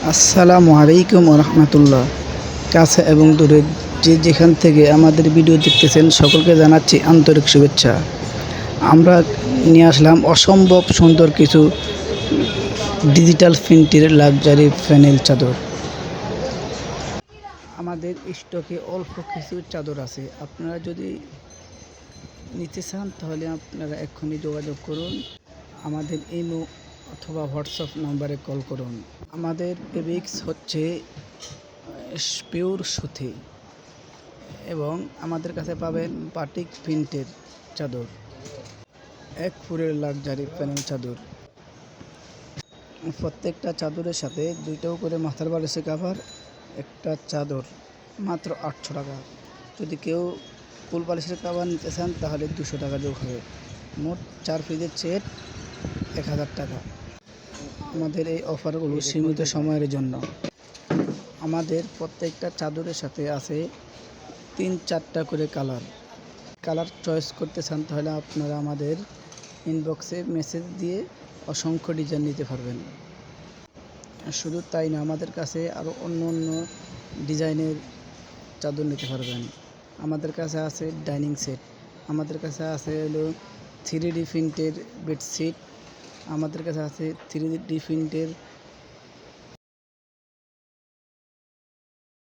আসসালামু আলাইকুম রহমতুল্লাহ। কাছে এবং দূরে যে যেখান থেকে আমাদের ভিডিও দেখতেছেন সকলকে জানাচ্ছি আন্তরিক শুভেচ্ছা। আমরা নিয়ে আসলাম অসম্ভব সুন্দর কিছু ডিজিটাল প্রিন্টের লাক্সারি প্যানেল চাদর। আমাদের স্টকে অল্প কিছু চাদর আছে, আপনারা যদি নিতে চান তাহলে আপনারা এক্ষুনি যোগাযোগ করুন। আমাদের ইমো অথবা হোয়াটসঅ্যাপ নাম্বারে কল করুন। আমাদের ফেব্রিক্স হচ্ছে পিওর সুতি এবং আমাদের কাছে পাবেন বাটিক প্রিন্টের চাদর, এক ফুরের লাক্সারি প্যানেল চাদর। প্রত্যেকটা চাদরের সাথে দুইটাও করে মাথার বালিশের কাভার, একটা চাদর মাত্র 800 টাকা। যদি কেউ ফুল বালিশের কাভার নিতে চান তাহলে 200 টাকা যোগ হবে। মোট 4 পিসের সেট 1000 টাকা। আমাদের এই অফারগুলো সীমিত সময়ের জন্য। আমাদের প্রত্যেকটা চাদরের সাথে আছে 3-4টা করে কালার চয়েস করতে চান তাহলে আপনারা আমাদের ইনবক্সে মেসেজ দিয়ে অসংখ্য ডিজাইন নিতে পারবেন। শুধু তাই না, আমাদের কাছে আরও অন্য ডিজাইনের চাদর নিতে পারবেন। আমাদের কাছে আছে ডাইনিং সেট, আমাদের কাছে আছে হলো 3D প্রিন্টের বেডশিট, আমাদের কাছে আছে 3D প্রিন্টের